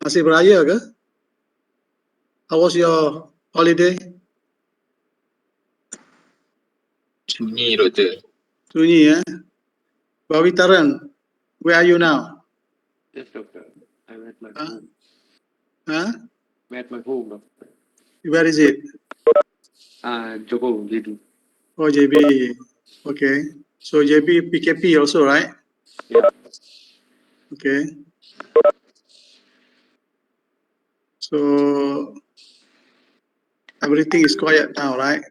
Masih beraya ke? How was your holiday? Sunyi, Doktor. Sunyi, Bawitaran, where are you now? Yes, doctor. I'm at my Huh? home. Huh? I'm at my home, doctor. Where is it? Johor, JB. Oh, JB. Okay. So JB PKP also, right? Yeah. Okay. So everything is quiet now, right?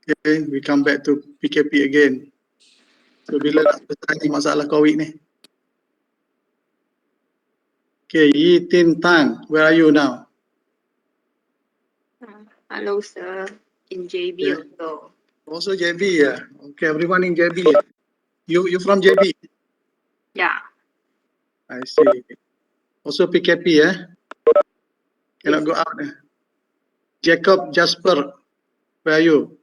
Okay, we come back to PKP again. So bila nak selesai ni masalah COVID ni? Okay, Yi Tin Tan, where are you now? Hello, sir. In JB Yeah. also. Also JB, yeah. Okay, everyone in JB. You from JB? Yeah. I see. Also PKP, Cannot go out. Jacob Jasper, where are you?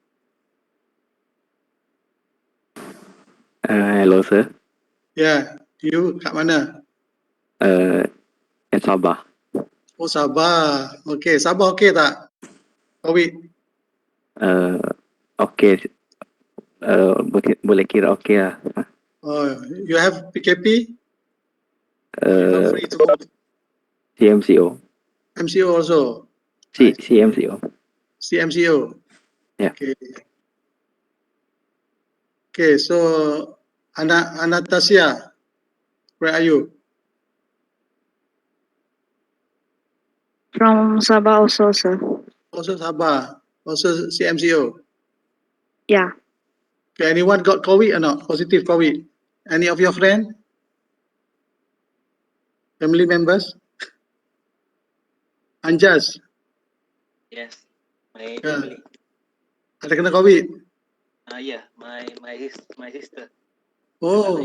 Hello sir. Yeah, you kat mana? At Sabah. Oh, Sabah. Okay, Sabah okay tak? COVID. Okay. Boleh kira okay lah. Oh, you have PKP? You are free to move. CMCO. MCO also. CMCO. CMCO. Yeah. Okay. Okay, so Anastasia, where are you? From Sabah also, sir. Also Sabah. Also CMCO. Yeah. Okay, anyone got COVID or not? Positive COVID? Any of your friend? Family members? Anjas, Yes, my Yeah. family. ada kena COVID? Yeah, my sister. Oh,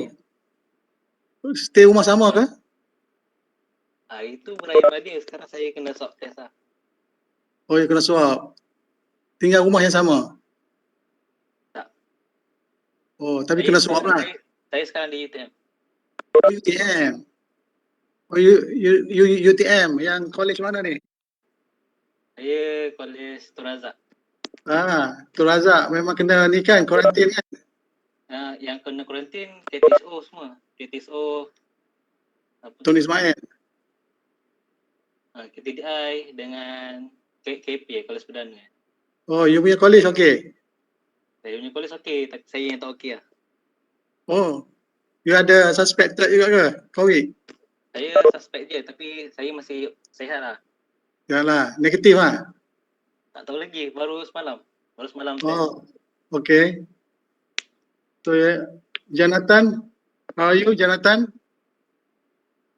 stay rumah sama ke? Itu berakhir dia. Sekarang saya kena swab test lah. Oh, you kena swab. Tinggal rumah yang sama? Tak. Oh, tapi kena swab lah. Saya sekarang di UTM. UTM. Oh, UTM. Yang college mana ni? Saya College Tun Razak. Tun Razak. Memang kena ni kan, kuarantin kan? Yang kena kuarantin TTSO semua. TTSO Tun Ismail. KTDI dengan KP College Perdana. Oh, you punya college okey? Saya punya college okey, tapi saya yang tak okey lah. Oh, you ada suspected juga ke COVID? Saya suspect je, tapi saya masih sihat lah. Yalah, negatif lah? Tak tahu lagi, baru semalam. Oh, okay. So, Jonathan, how are you, Jonathan?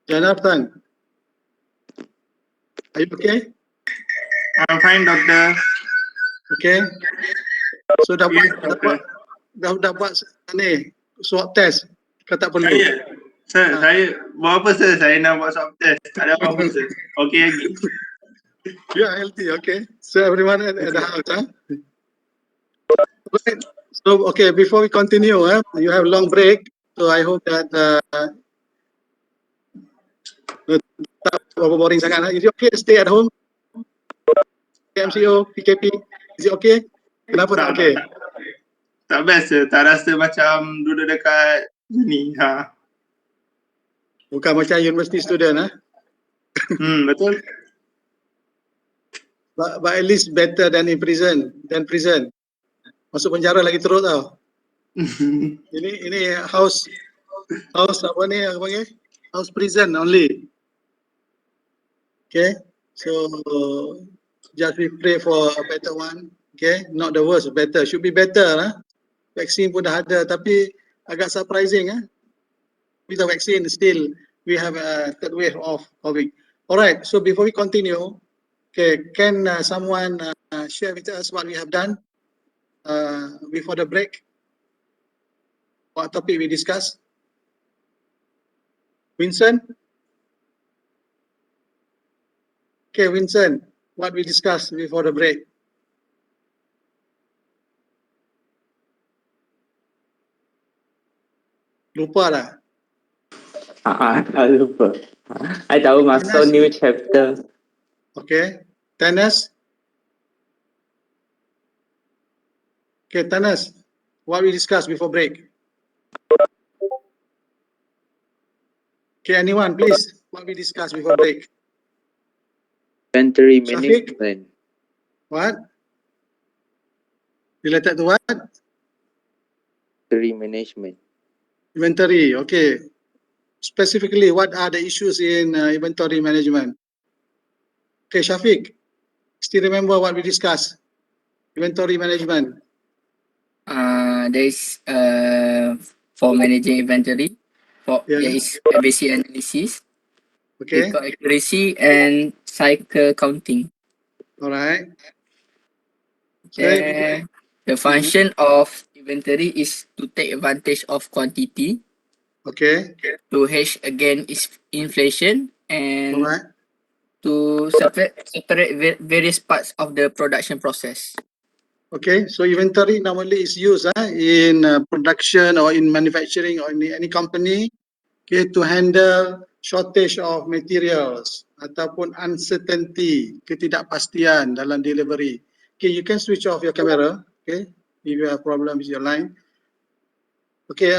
Jonathan, are you okay? I'm fine, doctor. Okay. So dah Yes, buat ni swab test. Kau tak perlu. Saya buat apa sir? Saya nak buat swab test. Tak ada apa-apa sir. Okay lagi. You are healthy, okay. So everyone at the house, Right. So okay, before we continue, you have long break. So I hope that tak boring sangat. Is it okay to stay at home? MCO, PKP, is it okay? Kenapa tak okay? Tak best sir. Tak rasa macam duduk dekat ni. Bukan macam university student, Betul. But at least better than in prison. Masuk penjara lagi teruk tau. Ini house apa ni apa panggil? House prison only. Okay. So just we pray for a better one. Okay, not the worst, better. Should be better, Vaksin pun dah ada, tapi agak surprising, With the vaccine, still we have a third wave of COVID. Alright, so before we continue, okay, can someone share with us what we have done before the break? What topic we discussed? Vincent? Okay, Vincent, what we discussed before the break? Lupa dah. Lupa. I tahu masuk Tenas? new chapter. Okay. Tenas? Okay, Tenas, what we discussed before break? Okay, anyone, please, what we discussed before break? Inventory Shafiq? management. What? Related to what? Inventory management. Inventory, okay. Specifically, what are the issues in inventory management? Okay, Shafiq, still remember what we discussed? Inventory management. There is for managing inventory, there Yeah, is basic analysis, okay, record accuracy, and cycle counting. all right. So, Then the function of inventory is to take advantage of quantity, okay, to hedge against inflation, all and right. to separate various parts of the production process. Okay, so inventory normally is used in production or in manufacturing or in any company, okay, to handle shortage of materials ataupun uncertainty, ketidakpastian dalam delivery. Okay, you can switch off your camera, okay, if you have problem with your line. Okay,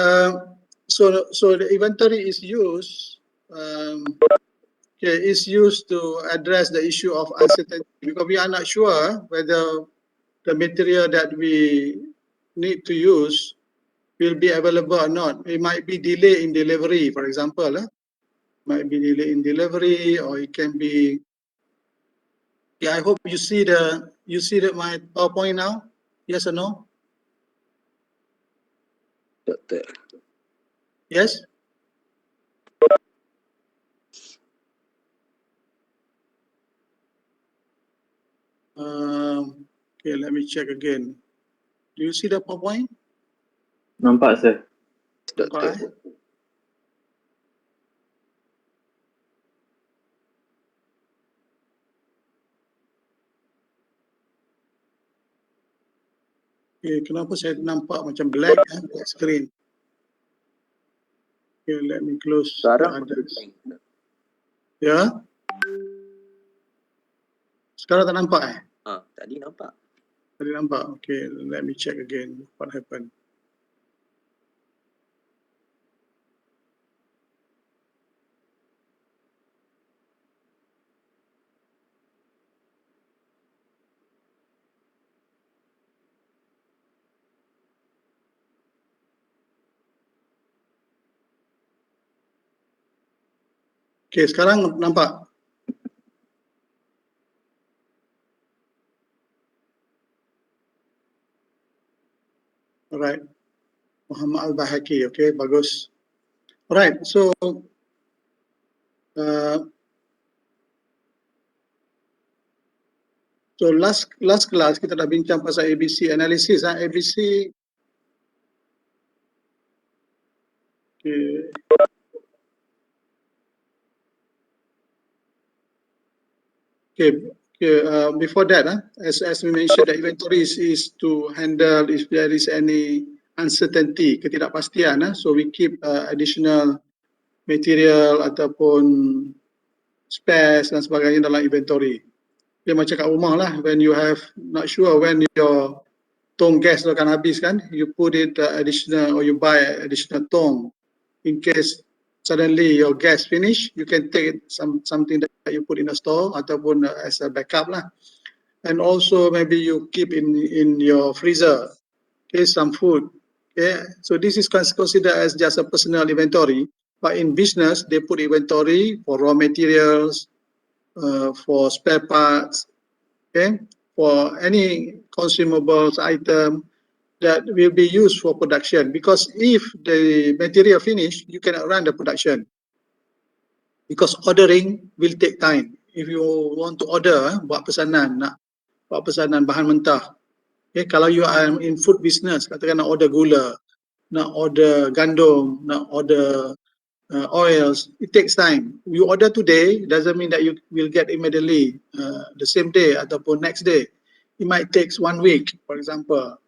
so the inventory is used, okay, is used to address the issue of uncertainty because we are not sure whether the material that we need to use will be available or not. It might be delay in delivery, for example. Might be delay in delivery, or it can be. Yeah, I hope you see the my PowerPoint now. Yes or no? Doctor. Yes. Okay, let me check again. Do you see the PowerPoint? Nampak, sir. Doctor. Okay. Okay, kenapa saya nampak macam black black screen? Okay, let me close the Sekarang others. Ya. Sekarang tak nampak tadi nampak. Tadi nampak. Okay, let me check again what happened. Okay, sekarang nampak. Alright. Muhammad Al-Bahaki, okay, bagus. Alright, so last class kita dah bincang pasal ABC analysis. ABC. Okay. Before that, as we mentioned, the inventory is to handle if there is any uncertainty, ketidakpastian. So we keep additional material ataupun spares dan sebagainya dalam inventory. Dia macam kat rumah lah, when you have not sure when your tong gas tu akan habis kan, you put it additional or you buy additional tong in case suddenly your gas finish, you can take something that you put in a store ataupun as a backup lah. And also maybe you keep in your freezer, okay, some food. Okay, so this is considered as just a personal inventory, but in business they put inventory for raw materials, for spare parts, okay, for any consumables item that will be used for production, because if the material finish, you cannot run the production because ordering will take time. If you want to order, buat pesanan, nak buat pesanan bahan mentah, okay, kalau you are in food business, katakan nak order gula, nak order gandum, nak order oils, it takes time. You order today doesn't mean that you will get immediately the same day ataupun next day. It might take 1 week, for example,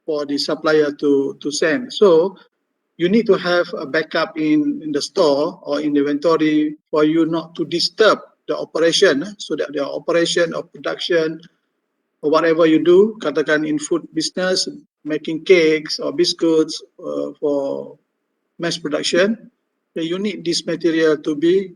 for the supplier to send. So you need to have a backup in the store or in the inventory for you not to disturb the operation, so that the operation or production or whatever you do, katakan in food business, making cakes or biscuits for mass production, then you need this material to be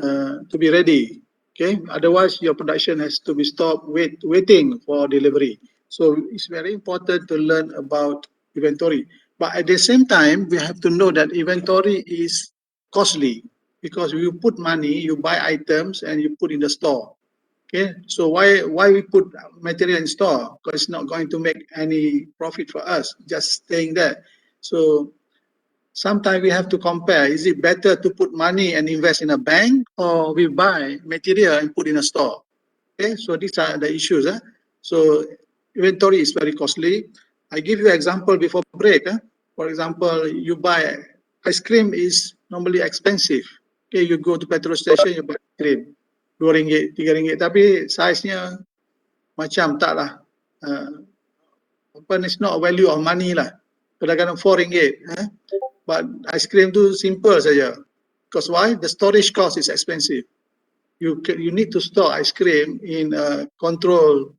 ready. Okay, otherwise your production has to be stopped waiting for delivery. So it's very important to learn about inventory. But at the same time, we have to know that inventory is costly, because you put money, you buy items and you put in the store. Okay, so why we put material in store? Because it's not going to make any profit for us, just staying there. So sometimes we have to compare. Is it better to put money and invest in a bank, or we buy material and put in a store? Okay, so these are the issues. So inventory is very costly. I give you an example before break. For example, you buy ice cream is normally expensive. Okay, you go to petrol station, you buy ice cream. RM2, RM3. Tapi size-nya macam tak lah. It's not a value of money lah. Kadang-kadang RM4. But ice cream tu simple saja. Because why? The storage cost is expensive. You need to store ice cream in a control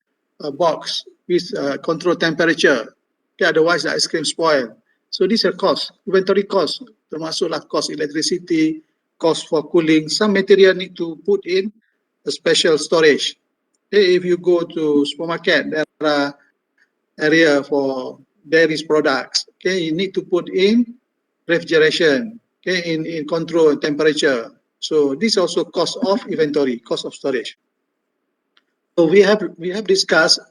box with control temperature. Okay, otherwise the ice cream spoil. So these are costs, inventory costs, termasuklah cost electricity, cost for cooling. Some material need to put in a special storage. Okay, if you go to supermarket, there are area for dairy products. Okay, you need to put in refrigeration. Okay, in control temperature. So this also cost of inventory, cost of storage. So we have discussed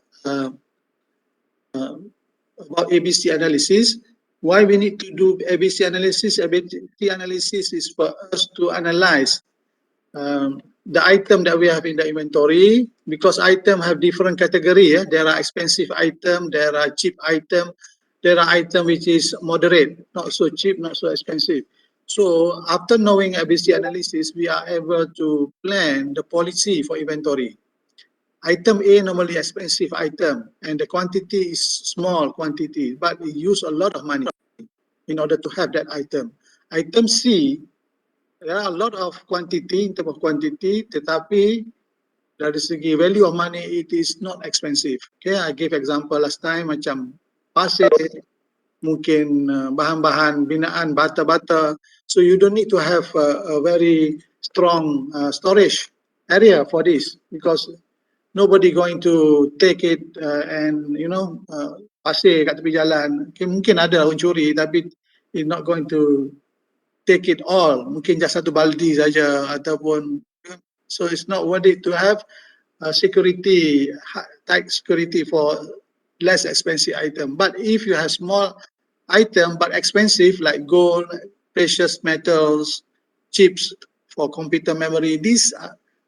about ABC analysis. Why we need to do ABC analysis? ABC analysis is for us to analyze the item that we have in the inventory, because items have different category. There are expensive items, there are cheap items, there are items which is moderate, not so cheap, not so expensive. So after knowing ABC analysis, we are able to plan the policy for inventory. Item A normally expensive item, and the quantity is small quantity, but we use a lot of money in order to have that item. Item C, there are a lot of quantity in terms of quantity, tetapi dari segi value of money, it is not expensive. Okay, I gave example last time macam pasir, mungkin bahan-bahan binaan, bata-bata. So you don't need to have a very strong storage area for this, because nobody going to take it and pasir kat tepi jalan. Okay, mungkin ada orang curi, tapi it's not going to take it all. Mungkin just satu baldi saja, ataupun so it's not worth it to have security, tight security for less expensive item. But if you have small item but expensive like gold, precious metals, chips for computer memory, these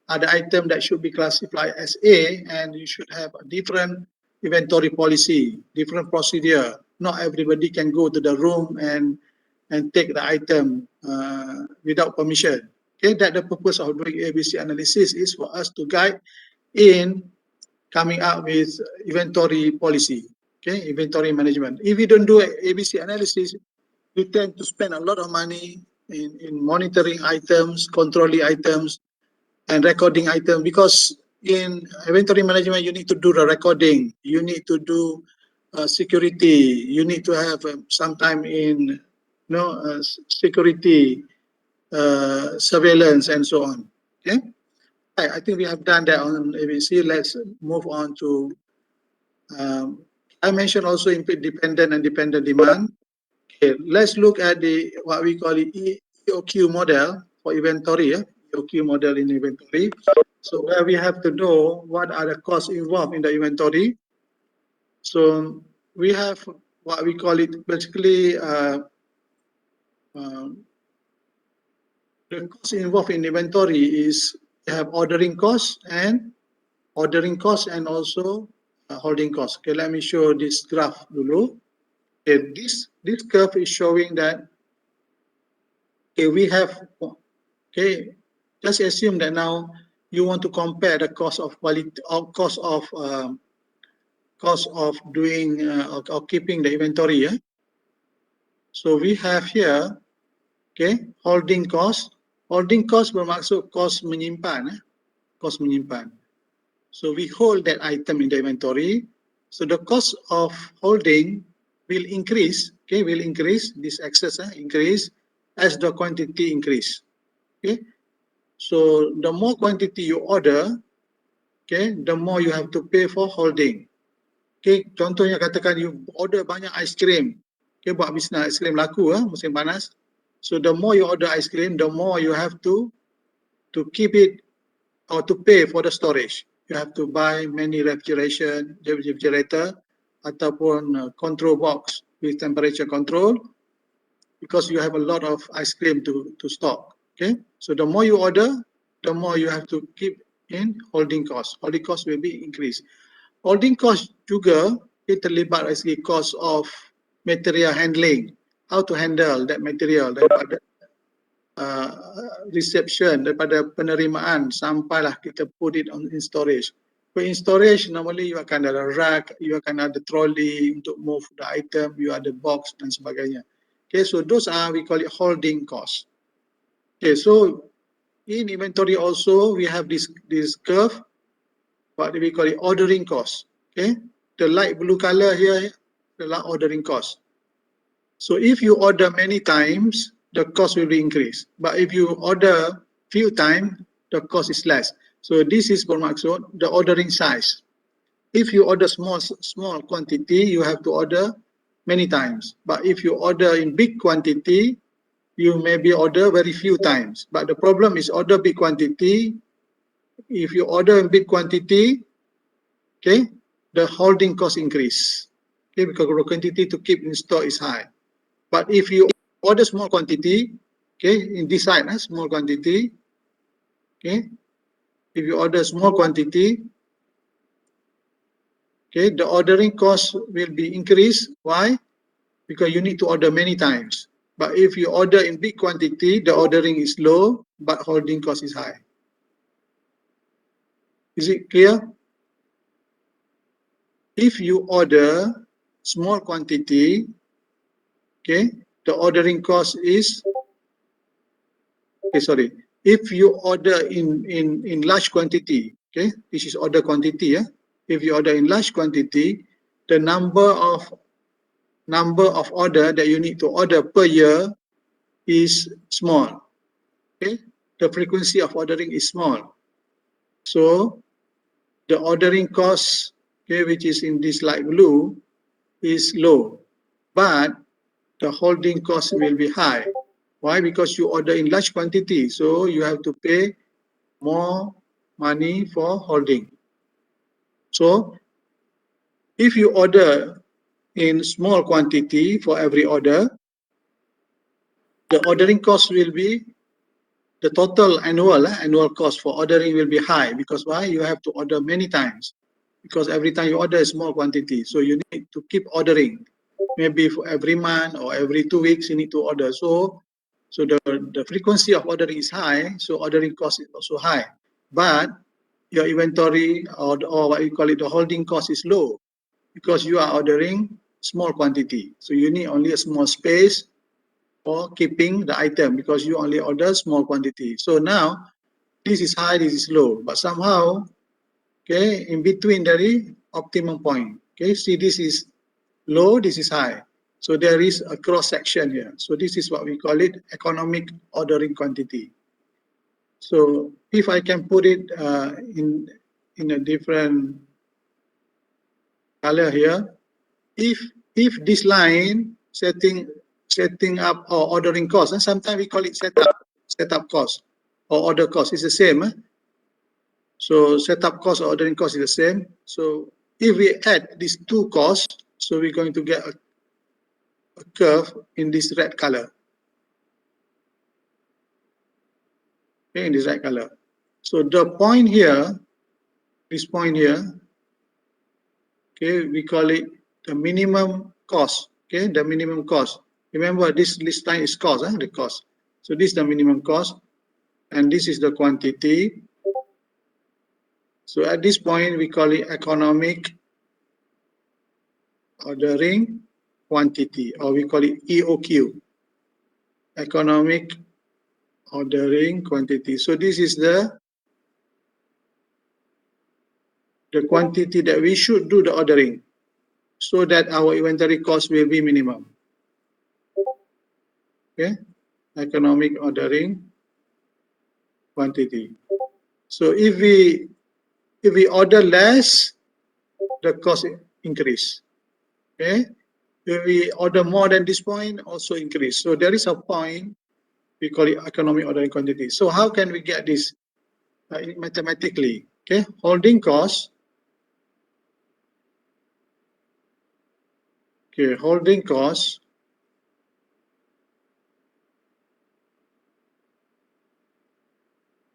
are the items that should be classified as A, and you should have a different inventory policy, different procedure. Not everybody can go to the room and take the item without permission. Okay, that the purpose of doing ABC analysis is for us to guide in coming up with inventory policy. Okay, inventory management. If you don't do ABC analysis, you tend to spend a lot of money in monitoring items, controlling items, and recording items, because in inventory management you need to do the recording, you need to do security, you need to have sometime in security surveillance and so on. Okay, I think we have done that on ABC. Let's move on to I mentioned also independent and dependent demand. Okay, let's look at the what we call the EOQ model for inventory. EOQ model in inventory. So where we have to know what are the costs involved in the inventory. So we have what we call it basically the cost involved in inventory is you have ordering costs and also holding costs. Okay, let me show this graph dulu. Okay, this curve is showing that we have just assume that now you want to compare the cost of quality or cost of doing or keeping the inventory. So we have here, okay, holding cost. Holding cost bermaksud kos menyimpan, kos menyimpan. So we hold that item in the inventory. So the cost of holding will increase, okay, will increase, this excess increase as the quantity increase, okay. So the more quantity you order, okay, the more you have to pay for holding. Okay, contohnya katakan you order banyak ice cream, okay, buat bisnes ice cream laku musim panas. So the more you order ice cream, the more you have to keep it or to pay for the storage. You have to buy many refrigerator ataupun control box with temperature control because you have a lot of ice cream to stock. Okay, so the more you order, the more you have to keep in holding cost. Holding cost will be increased. Holding cost juga terlibat dari segi cost of material handling. How to handle that material daripada reception, daripada penerimaan sampailah kita put it in storage. But in storage, normally you akan ada rack, you akan ada trolley untuk move the item, you ada box dan sebagainya. Okay, so those are, we call it holding cost. Okay, so in inventory also, we have this curve, what we call it ordering cost. Okay, the light blue color here, the ordering cost. So if you order many times, the cost will be increased. But if you order few times, the cost is less. So this is bermaksud the ordering size. If you order small quantity, you have to order many times. But if you order in big quantity, you maybe order very few times. But the problem is order big quantity. If you order in big quantity, okay, the holding cost increase. Okay, because the quantity to keep in store is high. But if you order small quantity, okay, in this side, small quantity, okay, if you order small quantity, okay, the ordering cost will be increased. Why? Because you need to order many times. But if you order in big quantity, the ordering is low, but holding cost is high. Is it clear? If you order small quantity, okay, the ordering cost is, okay, sorry. If you order in large quantity, okay, this is order quantity, if you order in large quantity, the number of order that you need to order per year is small. Okay, the frequency of ordering is small. So the ordering cost, okay, which is in this light blue, is low, but the holding cost will be high. Why? Because you order in large quantity, so you have to pay more money for holding. So if you order in small quantity for every order, the ordering cost will be, the total annual cost for ordering will be high. Because why? You have to order many times. Because every time you order a small quantity, so you need to keep ordering. Maybe for every month or every 2 weeks you need to order. So the frequency of ordering is high, so ordering cost is also high. But your inventory or what you call it, the holding cost is low because you are ordering small quantity. So you need only a small space for keeping the item because you only order small quantity. So now this is high, this is low, but somehow, okay, in between there is optimum point. Okay, see, this is low, this is high. So there is a cross section here. So this is what we call it economic ordering quantity. So if I can put it in a different color here, if this line setting up or ordering cost, and sometimes we call it setup cost or order cost, is the same. So setup cost or ordering cost is the same. So if we add these two costs, so we're going to get a curve in this red color. Okay, in this red color. So the point here, this point here, okay, we call it the minimum cost. Okay, the minimum cost. Remember, this line is cost, the cost. So this is the minimum cost, and this is the quantity. So at this point, we call it economic ordering quantity, or we call it EOQ, economic ordering quantity. So this is the quantity that we should do the ordering so that our inventory cost will be minimum. Okay, economic ordering quantity. So if we order less, the cost increase. Okay, if we order more than this point, also increase. So there is a point, we call it economic ordering quantity. So how can we get this mathematically? Okay, holding cost. Okay, holding cost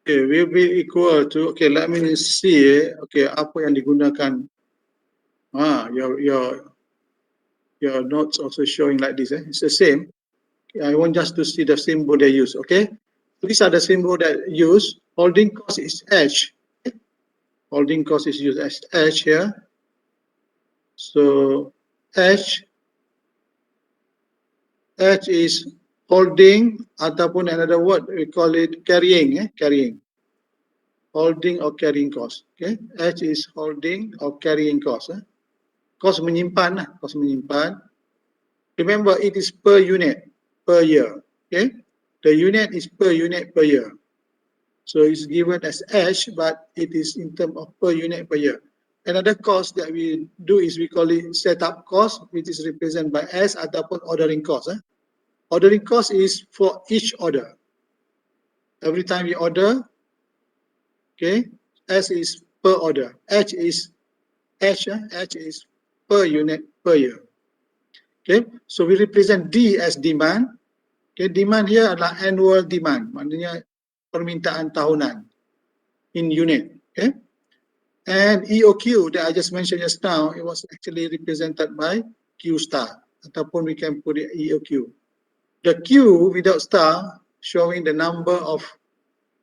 okay, will be equal to, okay, let me see, okay, apa yang digunakan. Your notes also showing like this, it's the same. I want just to see the symbol they use, okay? These are the symbol that use. Holding cost is H. Holding cost is used as H here. So H is holding, ataupun another word we call it carrying, carrying. Holding or carrying cost. Okay, H is holding or carrying cost. Cost menyimpan, cost menyimpan. Remember, it is per unit per year. Okay, the unit is per unit per year. So it's given as H, but it is in terms of per unit per year. Another cost that we do is we call it setup cost, which is represented by S ataupun ordering cost. Ordering cost is for each order. Every time you order, okay, S is per order. H is per unit per year. Okay, so we represent D as demand. Okay, demand here adalah annual demand, maknanya permintaan tahunan in unit. Okay, and EOQ that I just mentioned just now, it was actually represented by Q star, ataupun we can put it EOQ. The Q without star showing the number of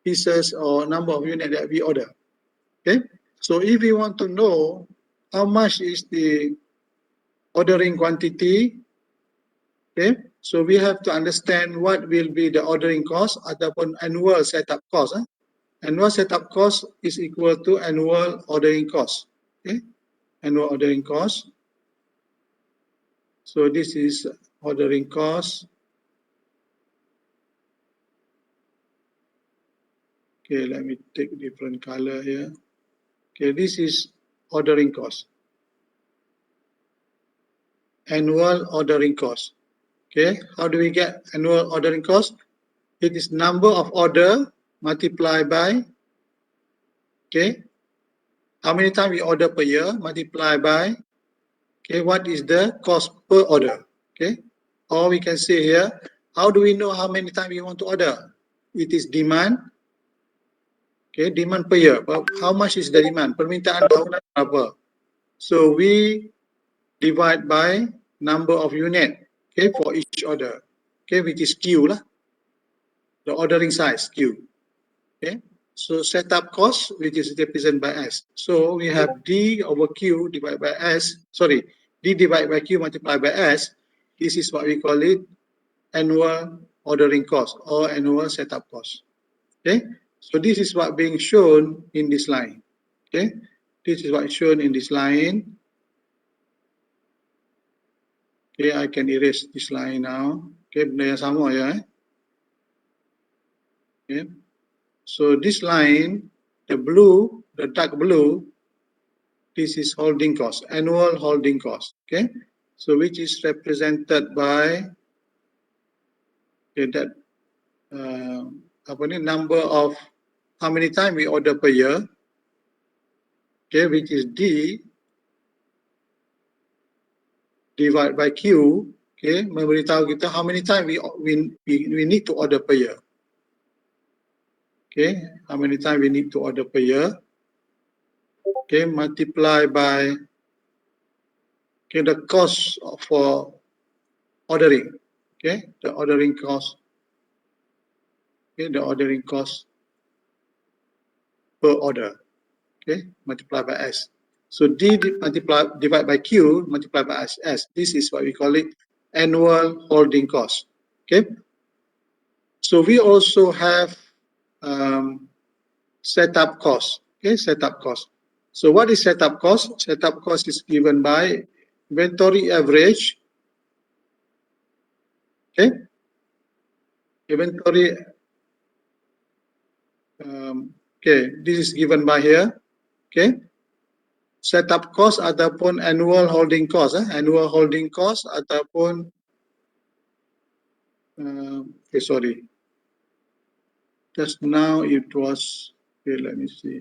pieces or number of units that we order. Okay, so if we want to know how much is the ordering quantity, okay, so we have to understand what will be the ordering cost ataupun annual setup cost. Annual setup cost is equal to annual ordering cost. Okay, annual ordering cost. So this is ordering cost. Okay, let me take different color here. Okay, this is ordering cost. Annual ordering cost. Okay, how do we get annual ordering cost? It is number of order multiplied by, okay, how many times we order per year multiplied by, okay, what is the cost per order? Okay, or we can say here, how do we know how many times we want to order? It is demand. Okay, demand per year. But how much is the demand? Permintaan tahunan berapa? So we divide by number of unit, okay, for each order, okay, which is Q lah, the ordering size Q. Okay, so setup cost, which is represented by S. So we have D over Q divided by S. Sorry, D divided by Q multiplied by S. This is what we call it annual ordering cost or annual setup cost. Okay, so this is what being shown in this line. Okay, this is what is shown in this line. Okay, I can erase this line now. Okay, benda yang sama ya. Okay, so this line, the blue, the dark blue, this is holding cost, annual holding cost. Okay, so which is represented by, okay, that apa ni, number of how many times we order per year. Okay, which is D divided by Q. Okay, memberitahu kita how many times we need to order per year. Okay, how many times we need to order per year. Okay, multiply by, okay, the cost for ordering. Okay, the ordering cost. Okay, the ordering cost per order. Okay, multiply by S. So D divide by Q multiplied by S. This is what we call it annual holding cost. Okay. So we also have setup cost. Okay, setup cost. So what is setup cost? Setup cost is given by inventory average. Okay, inventory. Okay, this is given by here. Okay, setup cost ataupun annual holding cost. Annual holding cost ataupun okay, sorry. Just now it was. Okay, let me see.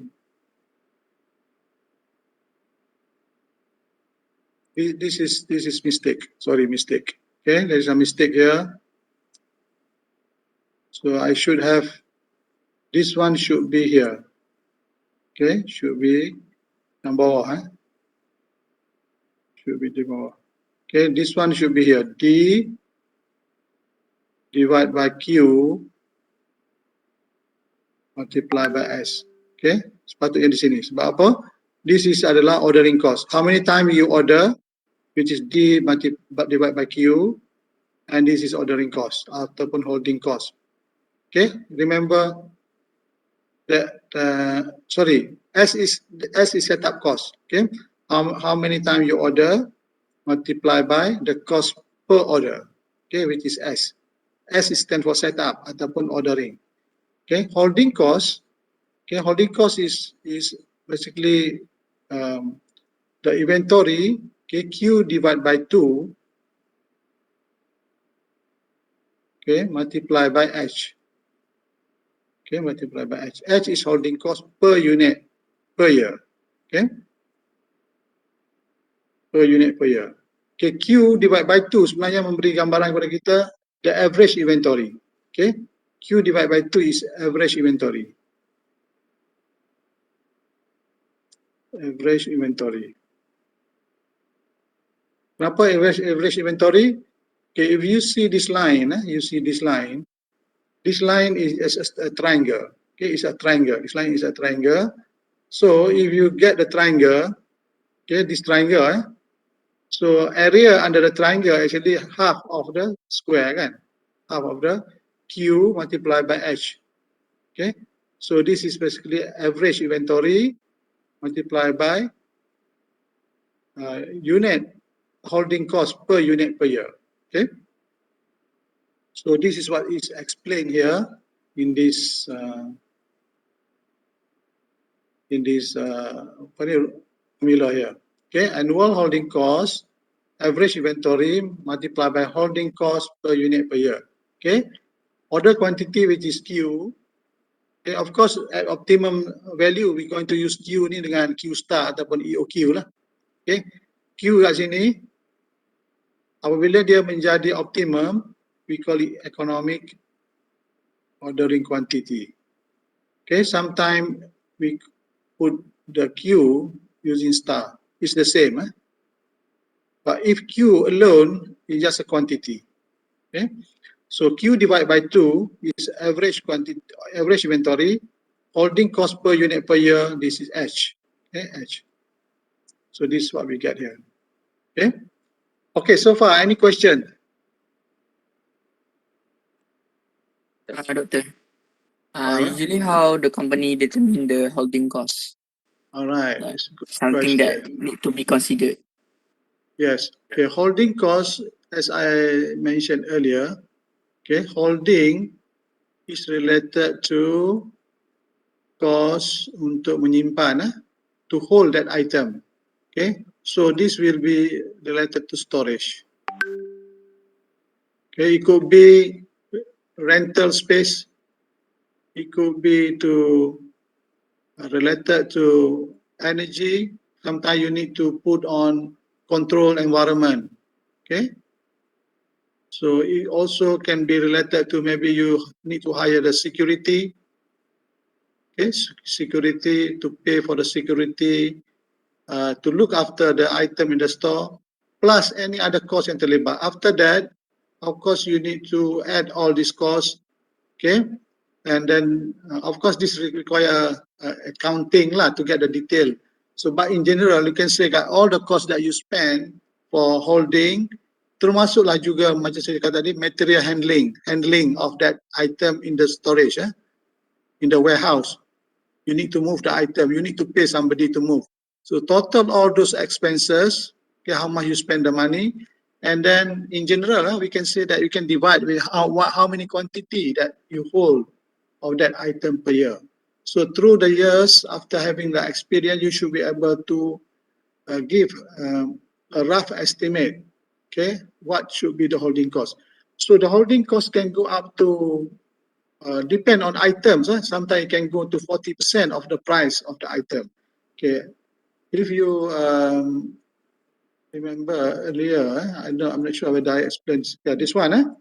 This is mistake. Sorry, mistake. Okay, there is a mistake here. So I should have this one should be here. Okay, should be number one. Should be the bawah. Okay, this one should be here. D divided by Q multiplied by S. Okay, sepatutnya di sini. Sebab apa? This is adalah ordering cost. How many times you order, which is D divided by Q, and this is ordering cost ataupun holding cost. Okay, remember that sorry, S is setup cost. Okay, how many times you order multiply by the cost per order. Okay, which is S. S is stand for setup ataupun ordering. Okay, holding cost. Okay, holding cost is basically the inventory. Okay, Q divided by 2. Okay, multiply by H. Okay, multiply by H. H is holding cost per unit per year. Okay, per unit per year. Okay, Q divided by 2 sebenarnya memberi gambaran kepada kita the average inventory. Okay, Q divided by 2 is average inventory. Average inventory. Kenapa average inventory? Okay, if you see this line, you see this line. This line is a triangle. Okay, it's a triangle. This line is a triangle. So if you get the triangle, okay, this triangle, so area under the triangle actually half of the square, kan? Half of the Q multiplied by H. Okay, so this is basically average inventory multiplied by unit holding cost per unit per year. Okay, so this is what is explained here in this formula here. Okay, annual holding cost, average inventory multiplied by holding cost per unit per year. Okay, order quantity which is Q. Okay, of course at optimum value we going to use Q ni dengan Q star ataupun EOQ lah. Okay, Q kat sini apabila dia menjadi optimum, we call it economic ordering quantity. Okay, sometimes we put the Q using star. It's the same. But if Q alone is just a quantity. Okay, so Q divided by 2 is average quantity, average inventory, holding cost per unit per year. This is H. Okay, H. So this is what we get here. Okay. Okay, so far any question? Doctor. Usually how the company determine the holding cost? All right, Like, that's a good something question. that need to be considered. Yes. Okay, holding cost, as I mentioned earlier, okay, holding is related to cost untuk menyimpan, to hold that item. Okay, so this will be related to storage. Okay, it could be rental space. It could be related to energy. Sometimes you need to put on control environment. Okay, so it also can be related to maybe you need to hire the security. Okay, security, to pay for the security, to look after the item in the store, plus any other cost yang terlibat. After that, of course, you need to add all these costs. Okay, and then of course this require accounting lah to get the detail. So, but in general, you can say that all the cost that you spend for holding, termasuklah juga macam saya kata tadi, material handling of that item in the storage, in the warehouse. You need to move the item, you need to pay somebody to move. So total all those expenses, okay, how much you spend the money, and then in general, we can say that you can divide with how many quantity that you hold of that item per year. So through the years, after having the experience, you should be able to give a rough estimate, okay, what should be the holding cost. So the holding cost can go up to, depend on items. Sometimes it can go to 40% of the price of the item. Okay, if you remember earlier, I'm not sure whether I explained this one.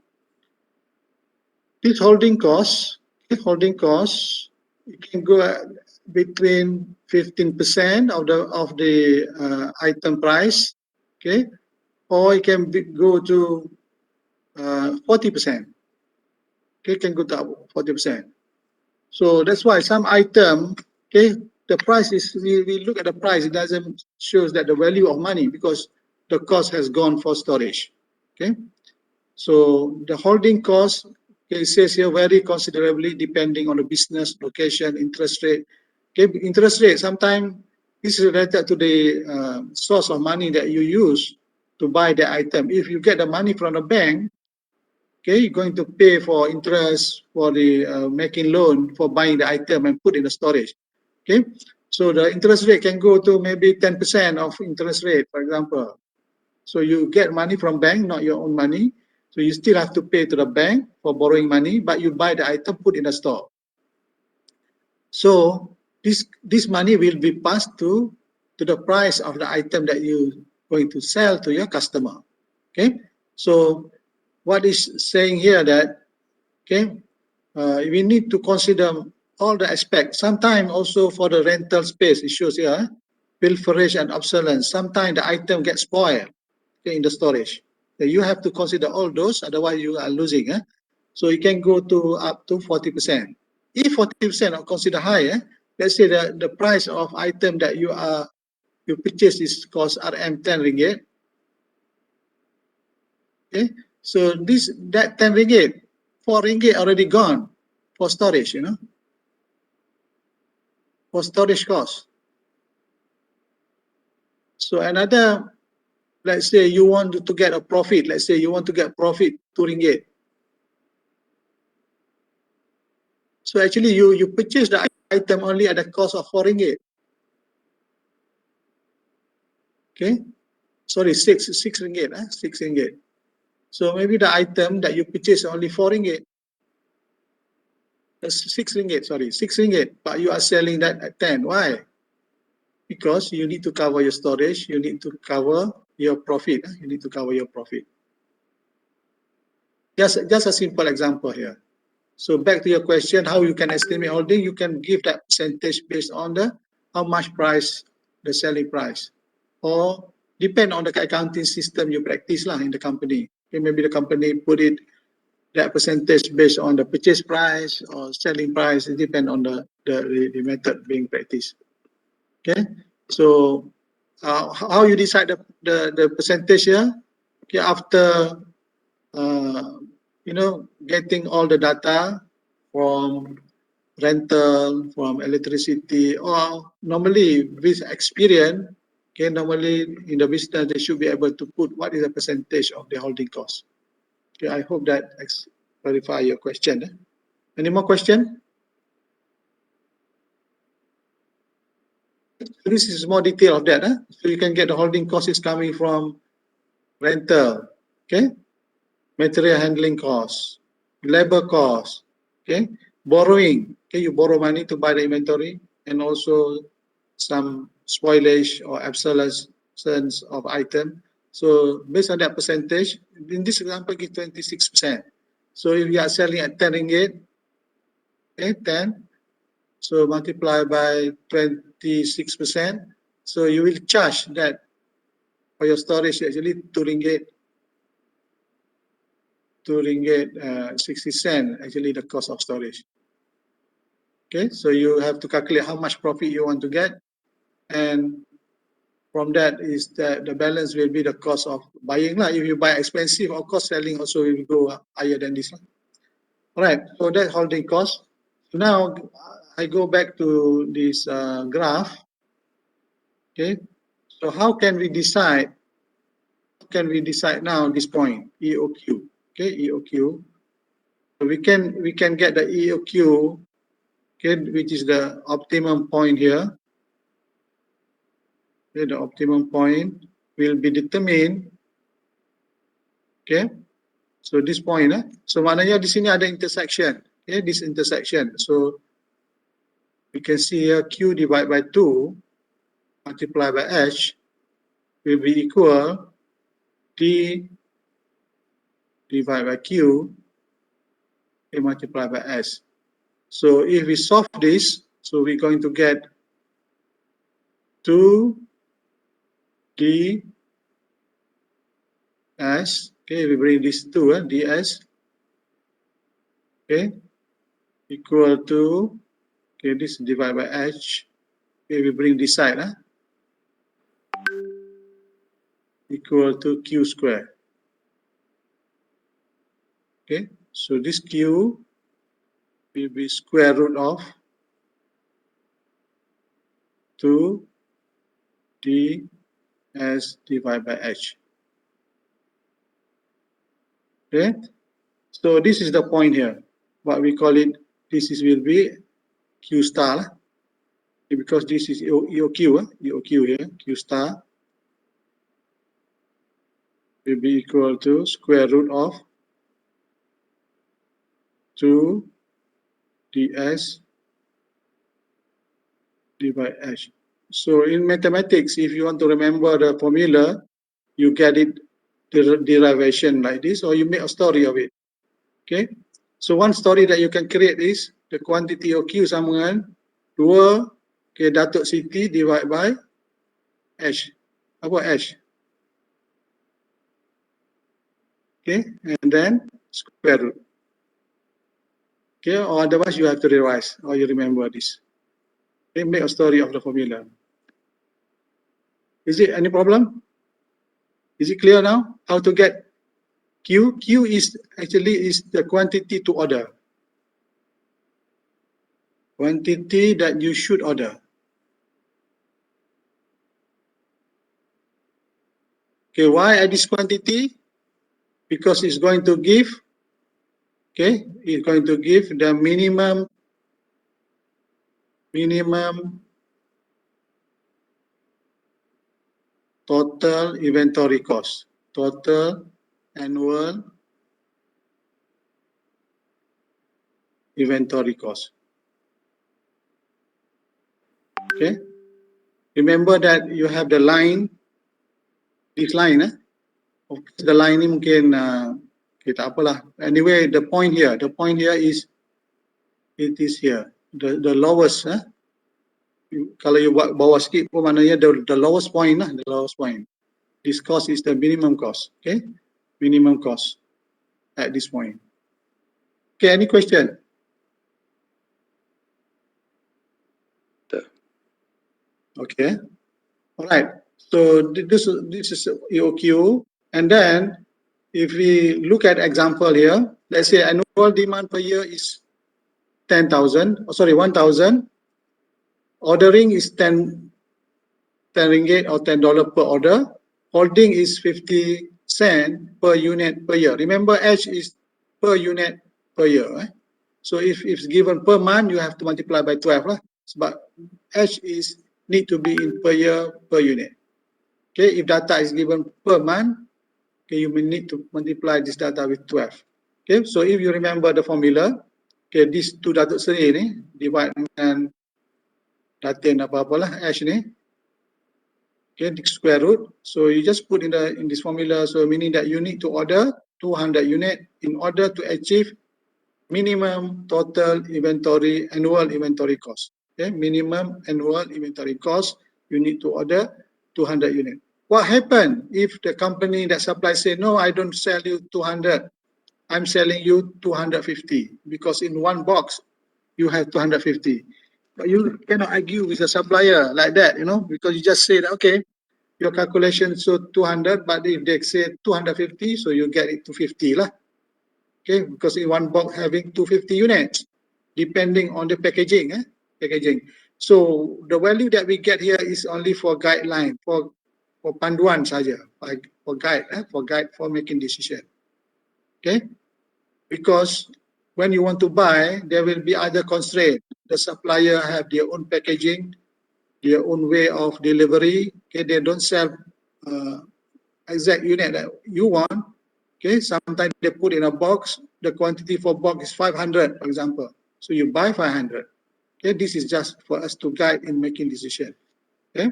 This holding cost, it can go between 15% of the item price, okay, or it can go to 40%. Okay, can go to 40%. So that's why some item, okay, the price is, we look at the price, it doesn't shows that the value of money because the cost has gone for storage. Okay, so the holding cost, okay, it says here vary considerably depending on the business, location, interest rate. Okay, interest rate sometimes this is related to the source of money that you use to buy the item. If you get the money from the bank, okay, you're going to pay for interest for the making loan for buying the item and put in the storage. Okay, so the interest rate can go to maybe 10% of interest rate, for example. So you get money from bank, not your own money. So you still have to pay to the bank for borrowing money, but you buy the item, put in the store. So this money will be passed to the price of the item that you're going to sell to your customer. Okay, so what is saying here that, okay, we need to consider all the aspects. Sometimes also for the rental space, it shows here, pilferage and obsolescence. Sometimes the item gets spoiled, okay, in the storage. So you have to consider all those, otherwise you are losing. So you can go to up to 40%. If 40% are considered high, let's say the price of item that you purchase is cost RM 10 ringgit. Okay, so that 10 ringgit, 4 ringgit already gone for storage, for storage cost. So another, let's say you want to get a profit, let's say you want to get profit 2 ringgit. So actually you purchase the item only at the cost of 4 ringgit. Okay, sorry, 6 ringgit, 6 ringgit. So maybe the item that you purchase only 4 ringgit. 6 ringgit, sorry, 6 ringgit, but you are selling that at 10. Why? Because you need to cover your storage, you need to cover your profit. You need to cover your profit. Just a simple example here. So back to your question, how you can estimate holding, you can give that percentage based on the how much price, the selling price, or depend on the accounting system you practice in the company. Okay, maybe the company put it that percentage based on the purchase price or selling price. It depends on the method being practiced. Okay, so how you decide the percentage here? Okay, after getting all the data from rental, from electricity, or normally with experience, okay, normally in the business they should be able to put what is the percentage of the holding cost. Okay, I hope that clarify your question. Any more question? So this is more detail of that. So you can get the holding cost is coming from rental, okay, material handling costs, labor costs, okay, borrowing, okay, you borrow money to buy the inventory, and also some spoilage or obsolescence of item. So based on that percentage, in this example, give 26%. So if you are selling at 10 ringgit, okay, 10, so multiply by 26%. So you will charge that for your storage actually 2 ringgit 60 cents actually the cost of storage. Okay, so you have to calculate how much profit you want to get, and from that is that the balance will be the cost of buying lah. If you buy expensive, of course selling also will go higher than this lah. Alright, so that's holding cost. So now I go back to this graph. Okay, so how can we decide? How can we decide now this point EOQ? Okay, EOQ. So we can get the EOQ, okay, which is the optimum point here. Okay, the optimum point will be determined. Okay, so this point, so maknanya di sini ada intersection. Okay, this intersection. So we can see here Q divided by 2 multiplied by H will be equal D divided by Q multiplied by S. So if we solve this, so we're going to get 2 ds, okay, we bring this 2, ds, okay, equal to, okay, this divided by H, okay, we bring this side, equal to Q square. Okay, so this Q will be square root of 2 ds divided by H. Okay, so this is the point here. What we call it, this is will be Q star, because this is EOQ, EOQ here, Q star will be equal to square root of 2 ds divided by H. So in mathematics, if you want to remember the formula, you get it the derivation like this, or you make a story of it. Okay, so one story that you can create is the quantity of Q sama dengan 2 okay, Datuk Siti divided by H. Apa H? Okay, and then square root. Okay, or otherwise you have to revise or you remember this. Okay, make a story of the formula. Is it any problem? Is it clear now how to get Q? Q is actually is the quantity to order. Quantity that you should order. Okay, why at this quantity? Because it's going to give, okay, it's going to give the minimum total inventory cost, total annual inventory cost. Okay, remember that you have the line, this line, the line ni mungkin okay, tak apalah. Anyway, the point here is, it is here, the lowest. Kalau you buat bawah sikit pun maknanya the lowest point the lowest point. This cost is the minimum cost. Okay, minimum cost at this point. Okay, any question? Okay, all right. So this is EOQ, and then if we look at example here, let's say annual demand per year is 1,000. Ordering is 10 ringgit or $10 per order. Holding is 50 cents per unit per year. Remember, H is per unit per year. So if it's given per month, you have to multiply by 12. But H is need to be in per year per unit. Okay, if data is given per month, okay, you will need to multiply this data with 12. Okay, so if you remember the formula, okay, this 2 Datuk Seri ni divide dengan Datin apa-apalah H ni, okay, square root. So you just put in this formula, so meaning that you need to order 200 unit in order to achieve minimum total inventory annual inventory cost. Okay, minimum annual inventory cost, you need to order 200 unit. What happen if the company that supplies say, no, I don't sell you 200, I'm selling you 250, because in one box you have 250. But you cannot argue with the supplier like that, because you just say that, okay, your calculation show 200, but if they say 250, so you get it to 50 lah. Okay, because in one box having 250 units, depending on the packaging. Packaging. So the value that we get here is only for guideline, for panduan saja, for guide for making decision. Okay, because when you want to buy, there will be other constraint. The supplier have their own packaging, their own way of delivery. Okay, they don't sell exact unit that you want. Okay, sometimes they put in a box. The quantity for box is 500, for example. So you buy 500. Okay, this is just for us to guide in making decision. Okay,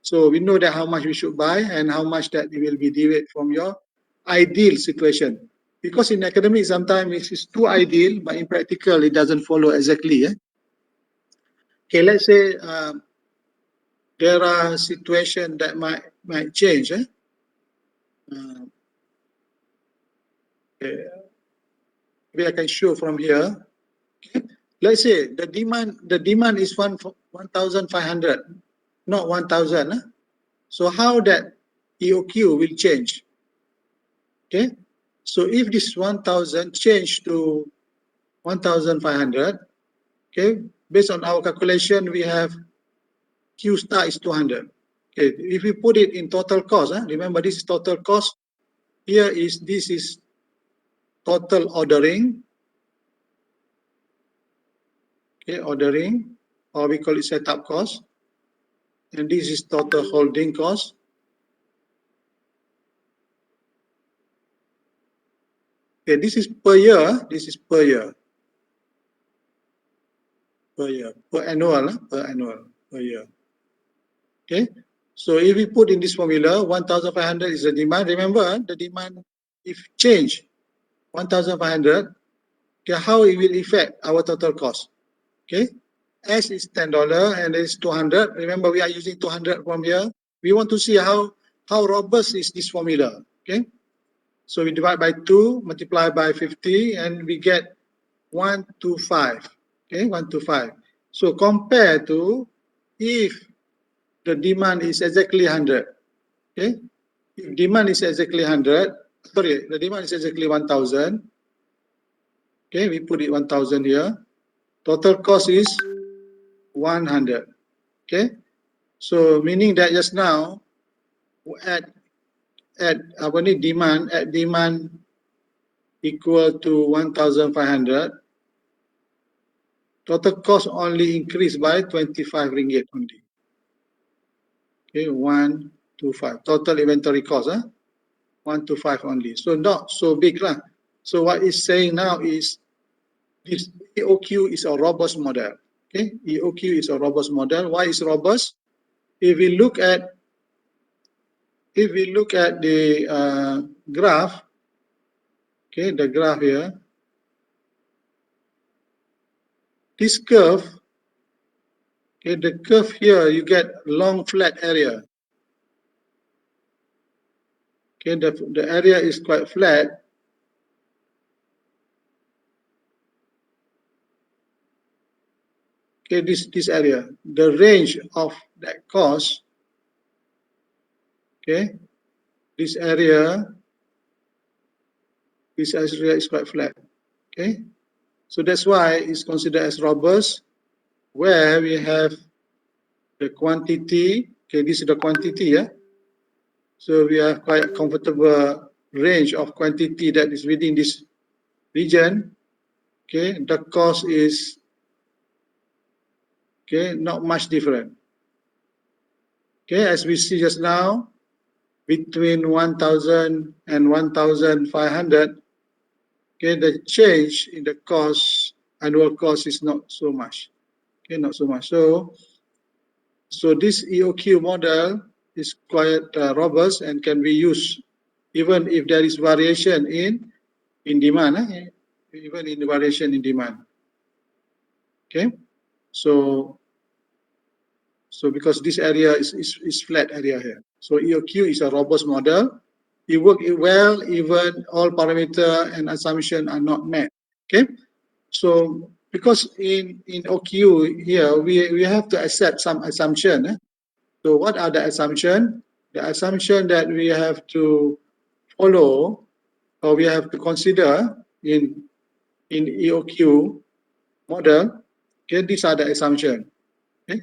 so we know that how much we should buy and how much that will be derived from your ideal situation. Because in academic sometimes it is too ideal, but in practical it doesn't follow exactly. Okay, let's say there are situations that might change. Okay. Maybe I can show from here. Okay. Let's say the demand is 1,500, not 1,000. So how that EOQ will change? Okay. So if this 1,000 change to 1,500, okay, based on our calculation, we have Q star is 200. Okay, if we put it in total cost, remember this is total cost. Here is this is total ordering. Okay, ordering, or we call it setup cost, and this is total holding cost. Okay, this is per year. This is per year. Per year, per annual, per year. Okay, so if we put in this formula, 1,500 is the demand. Remember, the demand if change 1,500, okay, how it will affect our total cost? Okay, S is $10 and it's 200. Remember, we are using 200 from here. We want to see how robust is this formula. Okay, so we divide by 2, multiply by 50, and we get 125. Okay, 125. So compare to if the demand is exactly 100. Okay, if demand is exactly 100, sorry, the demand is exactly 1,000. Okay, we put it 1,000 here. Total cost is 100. Okay, so meaning that just now at demand equal to 1,500. Total cost only increased by 25 ringgit only. Okay, 125. Total inventory cost, 125 only. So not so big lah. So what it's saying now is this EOQ is a robust model. Okay, EOQ is a robust model. Why is robust? If we look at the graph, okay, the graph here, this curve, okay, the curve here, you get long flat area. Okay, the area is quite flat. Okay, this area, the range of that cost, okay, this area is quite flat. Okay, so that's why it's considered as robust, where we have the quantity. Okay, this is the quantity, so we have quite a comfortable range of quantity that is within this region. Okay, the cost is, okay, not much different. Okay, as we see just now, between 1,000 and 1,500, okay, the change in the cost, annual cost is not so much. Okay, not so much. So this EOQ model is quite robust and can be used even if there is variation in demand, even in the variation in demand. Okay, so because this area is flat area here, so EOQ is a robust model. It works well even all parameter and assumption are not met. Okay, so because in OQ here we have to accept some assumption. So what are the assumption? The assumption that we have to follow or we have to consider in EOQ model, okay, these are the assumption. Okay,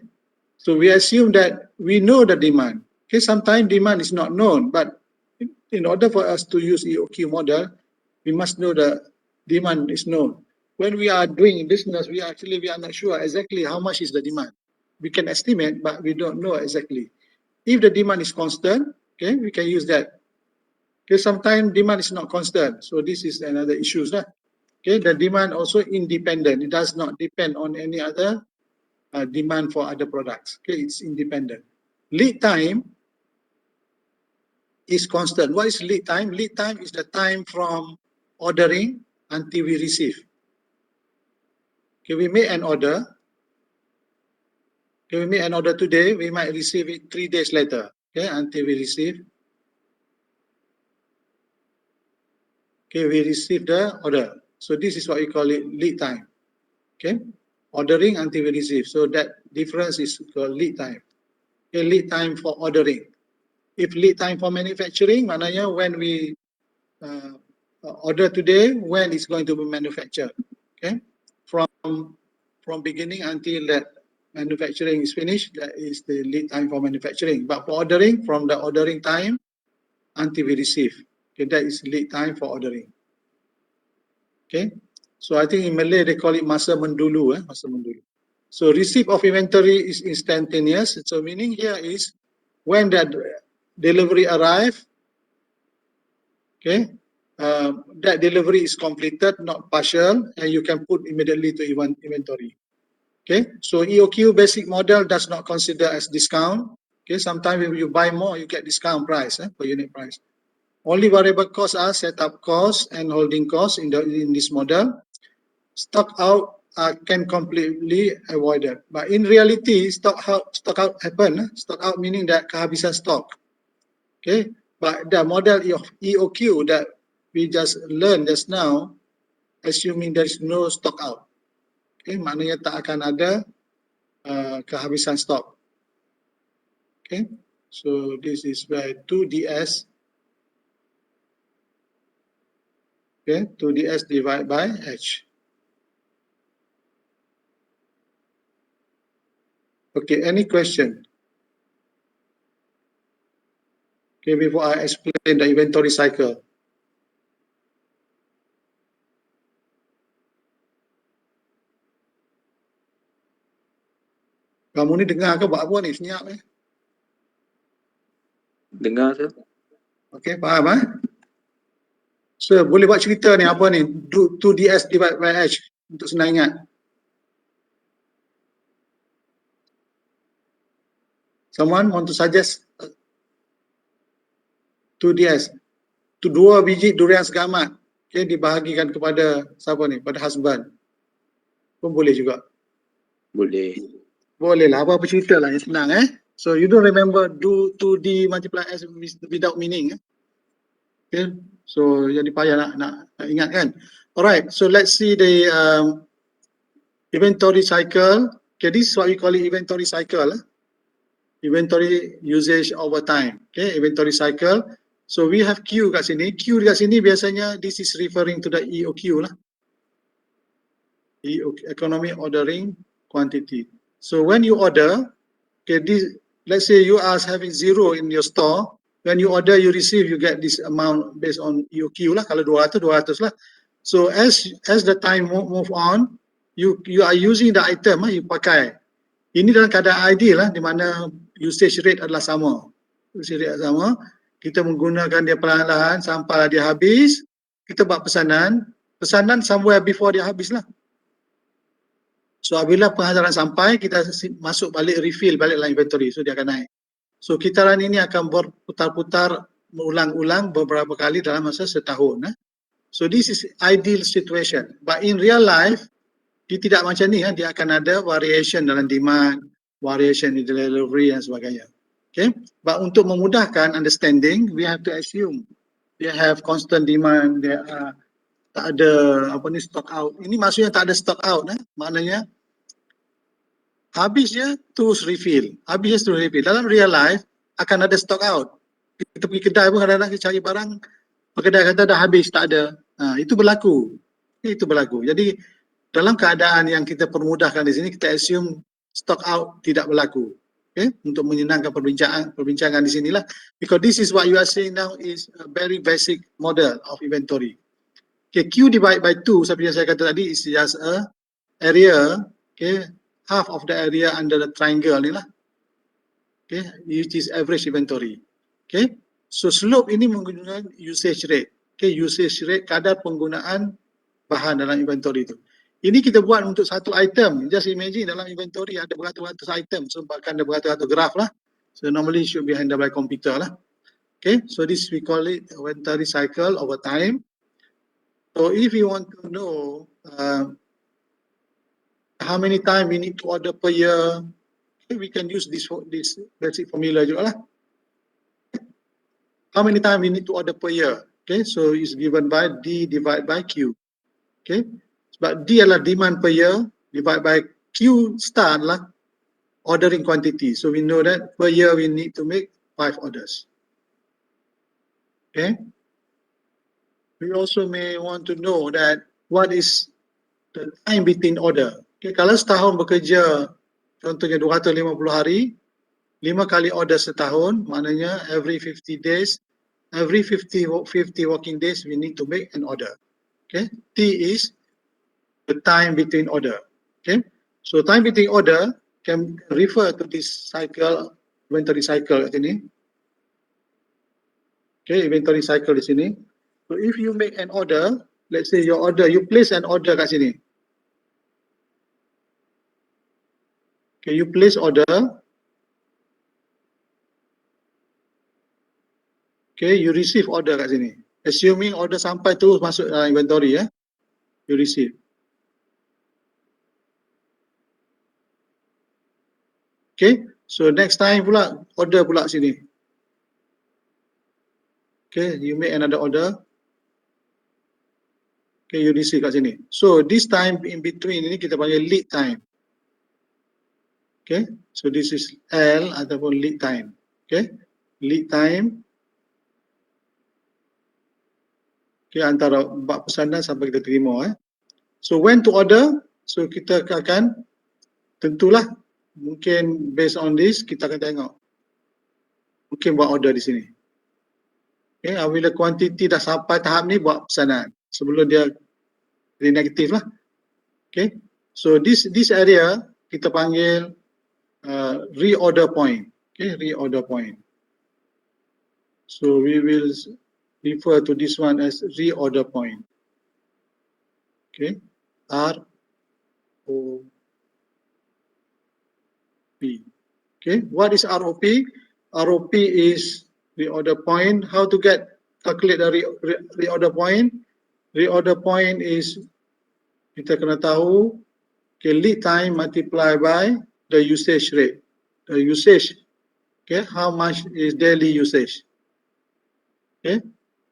so we assume that we know the demand. Okay, sometimes demand is not known, but in order for us to use EOQ model, we must know the demand is known. When we are doing business, we are not sure exactly how much is the demand. We can estimate, but we don't know exactly. If the demand is constant, okay, we can use that. Okay, sometimes demand is not constant, so this is another issue. Okay, the demand also independent. It does not depend on any other demand for other products. Okay, it's independent. Lead time is constant. What is lead time? Lead time is the time from ordering until we receive. Okay, we make an order. Okay, we make an order today, we might receive it 3 days later. Okay, until we receive. Okay, we receive the order. So this is what we call it lead time. Okay, ordering until we receive. So that difference is called lead time. Okay, lead time for ordering. If lead time for manufacturing, maknanya when we order today, when it's going to be manufactured. Okay, from beginning until that manufacturing is finished, that is the lead time for manufacturing. But for ordering, from the ordering time until we receive. Okay, that is lead time for ordering. Okay, so I think in Malay they call it masa mendulu, masa mendulu. So receipt of inventory is instantaneous. So meaning here is when that delivery arrive, okay, that delivery is completed, not partial, and you can put immediately to inventory. Okay, so EOQ basic model does not consider as discount. Okay, sometimes if you buy more, you get discount price per unit price. Only variable costs are setup costs and holding costs in this model. Stock out can completely avoided. But in reality, stock out happen. Stock out meaning that kehabisan stock. Okay, but the model of EOQ that we just learned just now, assuming there is no stock out. Okay, maknanya tak akan ada kehabisan stock. Okay, so this is where 2DS. Okay, 2DS divided by H. Okay, any question? Okay, before I explain the inventory cycle. Kamu ni dengar ke buat apa ni? Senyap ni. Dengar sir. Okay, faham Sir, boleh buat cerita ni apa ni? 2DS divided by H untuk senang ingat. Someone want to suggest 2DS? Tu 2 biji durian segamat. Okay, dibahagikan kepada siapa ni? Pada husband. Pun boleh juga. Boleh. Boleh lah, apa-apa cerita lah yang senang So you don't remember do 2D multiply S without meaning Okay, so jadi payah nak ingat kan. Alright, so let's see the inventory cycle. Okay, this is what we call it inventory cycle. Inventory usage over time. Okay, inventory cycle. So we have Q kat sini. Q kat sini biasanya this is referring to the EOQ lah. EOQ, economic ordering quantity. So when you order, okay, this, let's say you are having 0 in your store. When you order, you receive, you get this amount based on EOQ lah. Kalau 200, 200 lah. So as the time move on, you are using the item, you pakai. Ini dalam keadaan ideal lah, di mana usage rate adalah sama. Usage rate adalah sama. Kita menggunakan dia perlahan-lahan sampai dia habis. Kita buat pesanan. Pesanan somewhere before dia habis lah. So apabila penghasilan sampai, kita masuk balik refill balik dalam inventory. So dia akan naik. So kitaran ini akan berputar-putar berulang-ulang beberapa kali dalam masa setahun. So this is ideal situation. But in real life, dia tidak macam ni. Dia akan ada variation dalam demand, variation in delivery dan sebagainya. Okay. But untuk memudahkan understanding, we have to assume they have constant demand, there are tak ada apa ni stock out. Ini maksudnya tak ada stock out maknanya habis je terus refill. Habis je terus refill. Dalam real life akan ada stock out. Kita pergi kedai pun kadang-kadang kita cari barang, kedai kata dah habis, tak ada. Itu berlaku. Itu berlaku. Jadi dalam keadaan yang kita permudahkan di sini, kita assume stock out tidak berlaku. Okay? Untuk menyenangkan perbincangan di sinilah. Because this is what you are seeing now is a very basic model of inventory. Okay, Q divided by 2, seperti yang saya kata tadi, is just a area, okay, half of the area under the triangle ni lah. Okay, which is average inventory. Okay, so slope ini menggunakan usage rate. Okay, usage rate kadar penggunaan bahan dalam inventory itu. Ini kita buat untuk satu item. Just imagine dalam inventory ada beratus-ratus item. So bahkan ada beratus-ratus graf lah. So normally should be handled by computer lah. Okay, so this we call it inventory cycle over time. So if you want to know how many times we need to order per year, okay, we can use this basic formula juga lah. How many times we need to order per year? Okay, so it's given by D divided by Q. Okay, but D adalah demand per year divided by Q star adalah ordering quantity. So we know that per year we need to make 5 orders. Okay. We also may want to know that what is the time between order. Okay, kalau setahun bekerja contohnya 250 hari, 5 kali order setahun, maknanya every 50 days, every 50 working days we need to make an order. Okay, T is the time between order. Okay, so time between order can refer to this cycle, inventory cycle kat sini. Okay, inventory cycle di sini. So if you make an order, let's say your order, you place an order kat sini. Okay, you place order. Okay, you receive order kat sini. Assuming order sampai terus masuk dalam inventory ya. You receive. Okay, so next time pula order pula sini. Okay, you make another order. Okay, you receive kat sini. So this time in between ini kita panggil lead time. Okay, so this is L ataupun lead time. Okay, lead time. Okay, antara buat pesanan sampai kita terima. So when to order? So kita akan tentulah mungkin based on this kita akan tengok. Mungkin buat order di sini. Okay, bila kuantiti dah sampai tahap ni buat pesanan. Sebelum dia jadi negatif lah. Okay, so this area kita panggil reorder point. Okay, reorder point. So we will refer to this one as reorder point. Okay, ROP. Okay, what is ROP? ROP is reorder point. How to calculate the reorder point? Reorder point is kita kena tahu okay, lead time multiply by the usage rate. The usage, okay, how much is daily usage? Okay,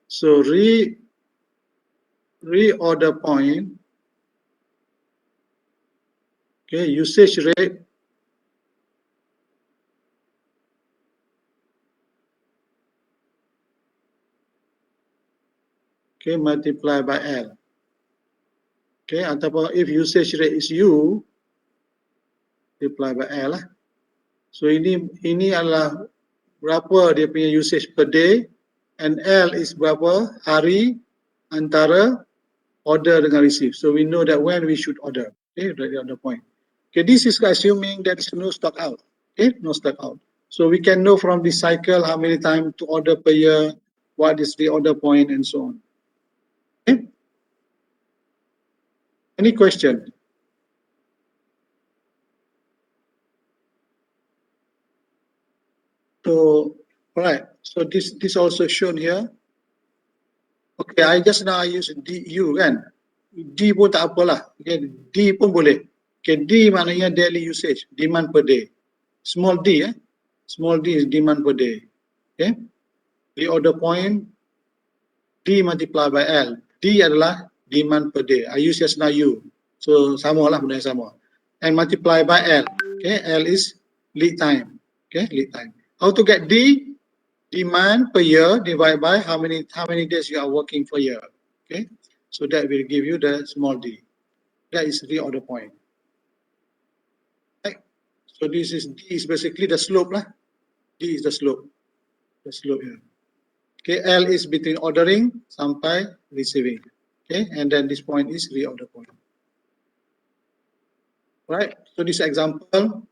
so reorder point, okay, usage rate okay, multiply by L. Okay, ataupun if usage rate is U, multiply by L lah. So ini adalah berapa dia punya usage per day and L is berapa hari antara order dengan receive. So we know that when we should order. Okay, that's the other point. Okay, this is assuming there is no stock out. Okay, no stock out. So we can know from this cycle how many times to order per year, what is the order point and so on. Okay. Any question? So, all right. So this also shown here. Okay, I just now use DU kan. D pun tak apalah. Okay, D pun boleh. Okay, D maknanya daily usage, demand per day. Small d Small d is demand per day. Okay. Reorder point D multiply by L. D adalah demand per day. I use just now U. So sama lah, benda yang sama. And multiply by L. Okay, L is lead time. Okay, lead time. How to get D? demand per year divided by how many days you are working per year. Okay, so that will give you the small d. That is reorder point. Right. So this is d is basically the slope lah. D is the slope here. Okay, L is between ordering sampai receiving. Okay, and then this point is reorder point. Right. So this example,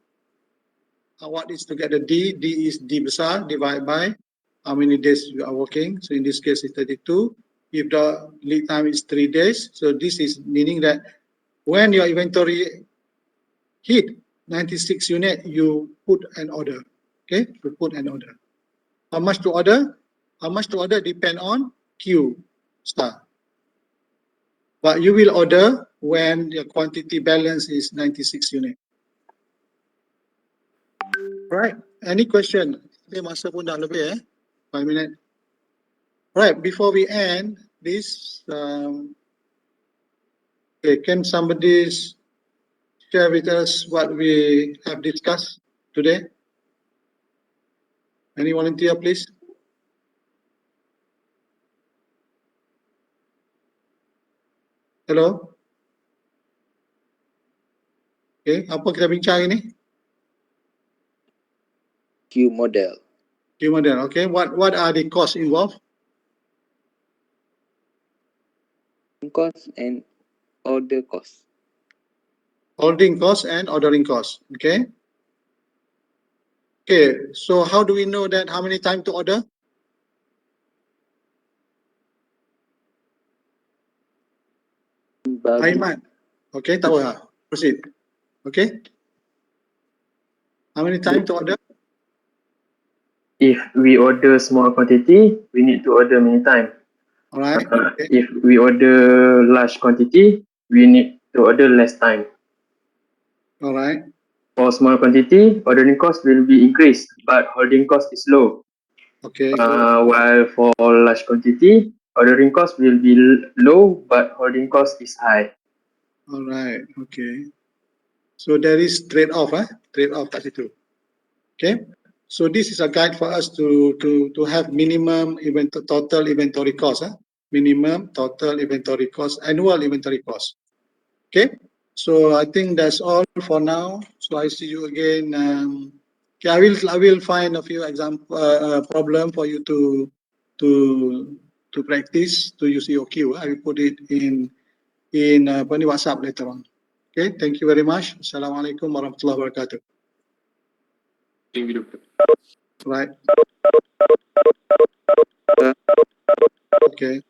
what is to get the D? D is D besar divided by how many days you are working. So in this case, it's 32. If the lead time is 3 days, so this is meaning that when your inventory hit 96 unit, you put an order. Okay, you put an order. How much to order? How much to order depend on Q star. But you will order when your quantity balance is 96 unit. Right. Any question? Okay, masa pun dah lebih 5 minutes. Right. Before we end this, okay, can somebody share with us what we have discussed today? Any volunteer, please? Hello. Okay, apa kita bincang ini? Q model. Q model. Okay, what are the costs involved? Cost and order cost. Holding costs and ordering costs. Okay. Okay, so how do we know that how many time to order? Aiman. Okay, tahu lah. Proceed. Okay. How many time to order? If we order small quantity, we need to order many times. Alright. Okay. If we order large quantity, we need to order less time. Alright. For small quantity, ordering cost will be increased, but holding cost is low. Okay. While for large quantity, ordering cost will be low, but holding cost is high. Alright. Okay. So there is trade-off, trade-off kat situ. Okay. So this is a guide for us to have minimum total inventory cost, minimum total inventory cost, annual inventory cost. Okay. So I think that's all for now. So I see you again. Okay, I will find a few example problem for you to practice to use your queue. I will put it in WhatsApp later on. Okay. Thank you very much. Assalamualaikum warahmatullahi wabarakatuh. Thank you, Doctor. Right. Okay.